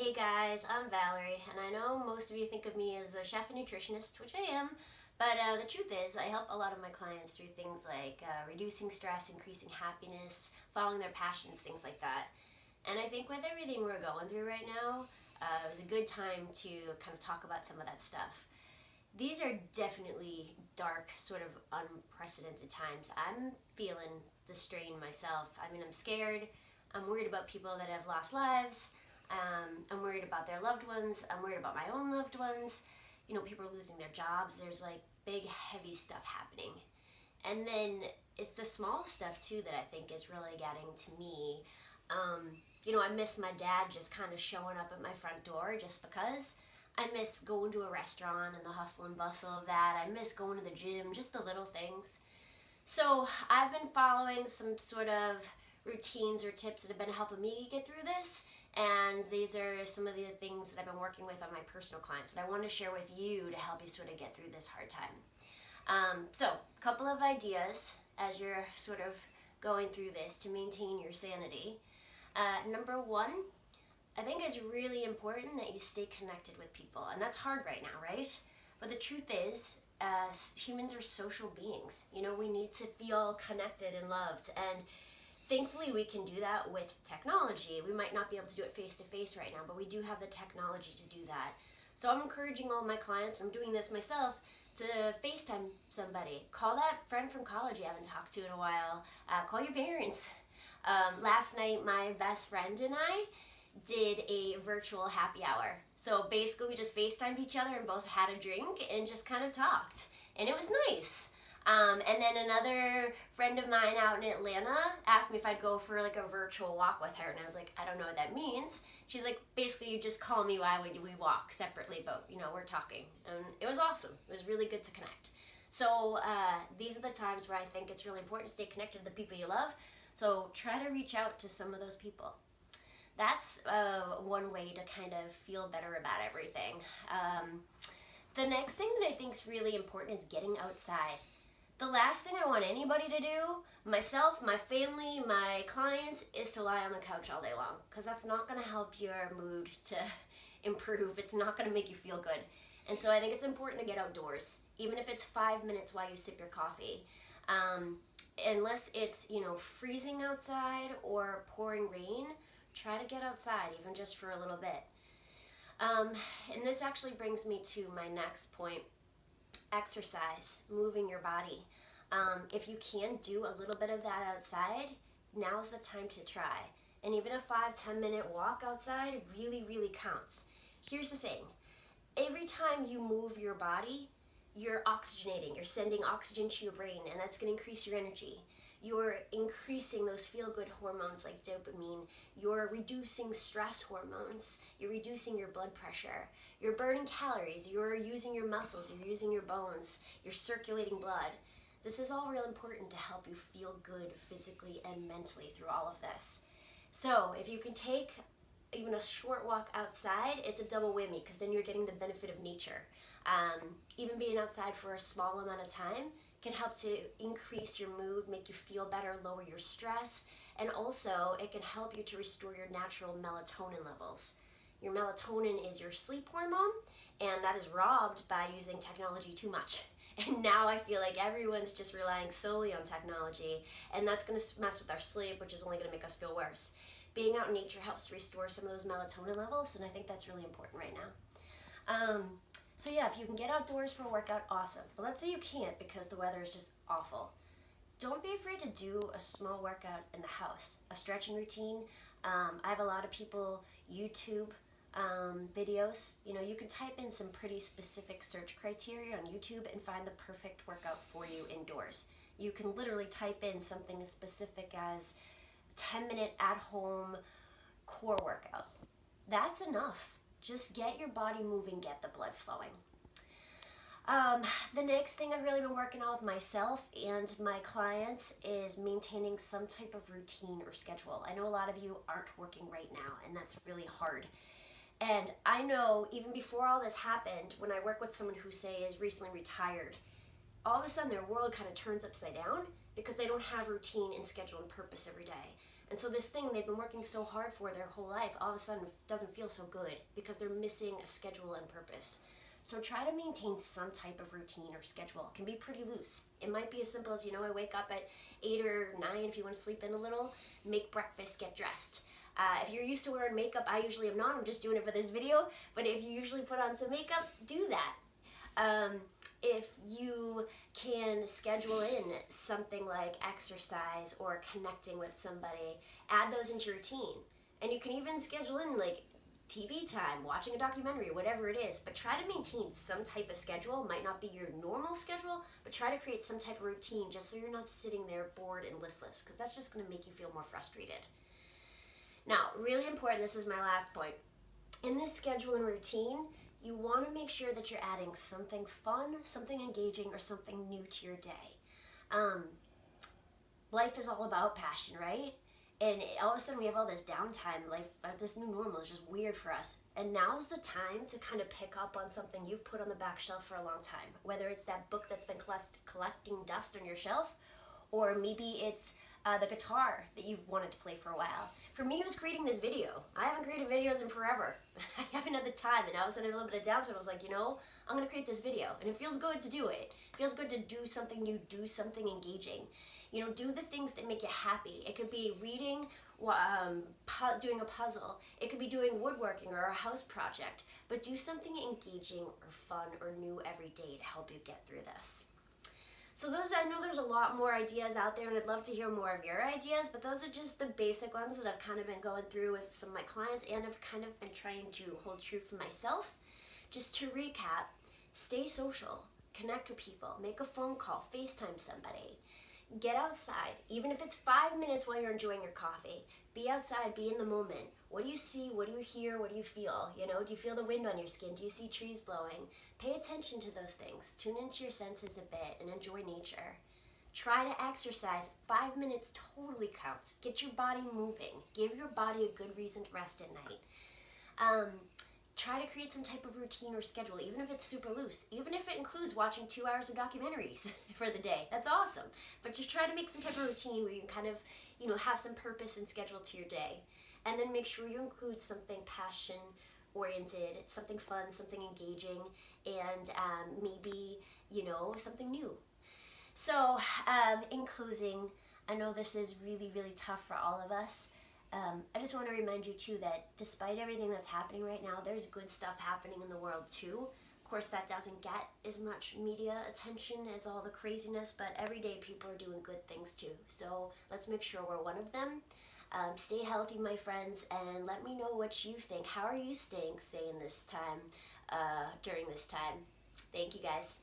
Hey guys, I'm Valerie, and I know most of you think of me as a chef and nutritionist, which I am, but the truth is I help a lot of my clients through things like reducing stress, increasing happiness, following their passions, things like that. And I think with everything we're going through right now, it was a good time to kind of talk about some of that stuff. These are definitely dark, sort of unprecedented times. I'm feeling the strain myself. I mean, I'm scared. I'm worried about people that have lost lives. I'm worried about their loved ones. I'm worried about my own loved ones. You know, people are losing their jobs. There's like big, heavy stuff happening. And then it's the small stuff too that I think is really getting to me. I miss my dad just kind of showing up at my front door just because. I miss going to a restaurant and the hustle and bustle of that. I miss going to the gym, just the little things. So I've been following some sort of routines or tips that have been helping me get through this. And these are some of the things that I've been working with on my personal clients that I want to share with you to help you sort of get through this hard time. So a couple of ideas as you're sort of going through this to maintain your sanity. Number one, I think it's really important that you stay connected with people. And that's hard right now, right? But the truth is, humans are social beings. You know, we need to feel connected and loved. And thankfully, we can do that with technology. We might not be able to do it face to face right now, but we do have the technology to do that. So I'm encouraging all my clients, I'm doing this myself, to FaceTime somebody. Call that friend from college you haven't talked to in a while. Call your parents. Last night, my best friend and I did a virtual happy hour. So basically we just FaceTimed each other and both had a drink and just kind of talked. And it was nice. And then another friend of mine out in Atlanta asked me if I'd go for like a virtual walk with her. And I was like, I don't know what that means. She's like, basically you just call me while we walk separately, but we're talking. And it was awesome. It was really good to connect. So these are the times where I think it's really important to stay connected to the people you love. So try to reach out to some of those people. That's one way to kind of feel better about everything. The next thing that I think is really important is getting outside. The last thing I want anybody to do, myself, my family, my clients, is to lie on the couch all day long, because that's not going to help your mood to improve. It's not going to make you feel good. And so I think it's important to get outdoors, even if it's 5 minutes while you sip your coffee. Unless it's, freezing outside or pouring rain, try to get outside, even just for a little bit. And this actually brings me to my next point. Exercise, moving your body. If you can do a little bit of that outside, now's the time to try. And even a 5-10 minute walk outside really, really counts. Here's the thing. Every time you move your body, you're oxygenating. You're sending oxygen to your brain, and that's going to increase your energy. You're increasing those feel-good hormones like dopamine. You're reducing stress hormones. You're reducing your blood pressure. You're burning calories. You're using your muscles. You're using your bones. You're circulating blood. This is all real important to help you feel good physically and mentally through all of this. So if you can take even a short walk outside, it's a double whammy, because then you're getting the benefit of nature. Even being outside for a small amount of time can help to increase your mood, make you feel better, lower your stress, and also it can help you to restore your natural melatonin levels. Your melatonin is your sleep hormone, and that is robbed by using technology too much. And now I feel like everyone's just relying solely on technology, and that's going to mess with our sleep, which is only going to make us feel worse. Being out in nature helps to restore some of those melatonin levels, and I think that's really important right now. So yeah, if you can get outdoors for a workout, awesome. But let's say you can't because the weather is just awful. Don't be afraid to do a small workout in the house, a stretching routine. I have a lot of people YouTube videos. You can type in some pretty specific search criteria on YouTube and find the perfect workout for you indoors. You can literally type in something as specific as 10-minute at-home core workout. That's enough. Just get your body moving, get the blood flowing. The next thing I've really been working on with myself and my clients is maintaining some type of routine or schedule. I know a lot of you aren't working right now, and that's really hard. And I know even before all this happened, when I work with someone who, say, is recently retired, all of a sudden their world kind of turns upside down because they don't have routine and schedule and purpose every day. And so this thing they've been working so hard for their whole life all of a sudden doesn't feel so good because they're missing a schedule and purpose. So try to maintain some type of routine or schedule. It can be pretty loose. It might be as simple as, I wake up at 8 or 9 if you want to sleep in a little, make breakfast, get dressed. If you're used to wearing makeup, I usually am not. I'm just doing it for this video. But if you usually put on some makeup, do that. If you can schedule in something like exercise or connecting with somebody, add those into your routine. And you can even schedule in like TV time, watching a documentary, whatever it is, but try to maintain some type of schedule. It might not be your normal schedule, but try to create some type of routine just so you're not sitting there bored and listless, because that's just going to make you feel more frustrated. Now, really important, this is my last point. In this schedule and routine, you want to make sure that you're adding something fun, something engaging, or something new to your day. Life is all about passion, right? And all of a sudden we have all this downtime, this new normal is just weird for us. And now's the time to kind of pick up on something you've put on the back shelf for a long time. Whether it's that book that's been collecting dust on your shelf, or maybe it's the guitar that you've wanted to play for a while. For me, it was creating this video. I haven't created videos in forever. I haven't had the time, and all of a sudden a little bit of downtime, I was like, I'm gonna create this video. And it feels good to do it. It feels good to do something new, do something engaging. Do the things that make you happy. It could be reading, doing a puzzle. It could be doing woodworking or a house project. But do something engaging or fun or new every day to help you get through this. So I know there's a lot more ideas out there, and I'd love to hear more of your ideas, but those are just the basic ones that I've kind of been going through with some of my clients, and I've kind of been trying to hold true for myself. Just to recap, stay social, connect with people, make a phone call, FaceTime somebody. Get outside, even if it's 5 minutes while you're enjoying your coffee. Be outside, be in the moment. What do you see? What do you hear? What do you feel? Do you feel the wind on your skin? Do you see trees blowing? Pay attention to those things. Tune into your senses a bit and enjoy nature. Try to exercise. 5 minutes totally counts. Get your body moving. Give your body a good reason to rest at night. Try to create some type of routine or schedule, even if it's super loose. Even if it includes watching 2 hours of documentaries for the day. That's awesome. But just try to make some type of routine where you can kind of, have some purpose and schedule to your day. And then make sure you include something passion-oriented, something fun, something engaging, and maybe, something new. So, in closing, I know this is really, really tough for all of us. I just want to remind you too that despite everything that's happening right now, there's good stuff happening in the world too. Of course, that doesn't get as much media attention as all the craziness, but every day people are doing good things too. So let's make sure we're one of them. Stay healthy, my friends, and let me know what you think. How are you staying sane this time, during this time? Thank you, guys.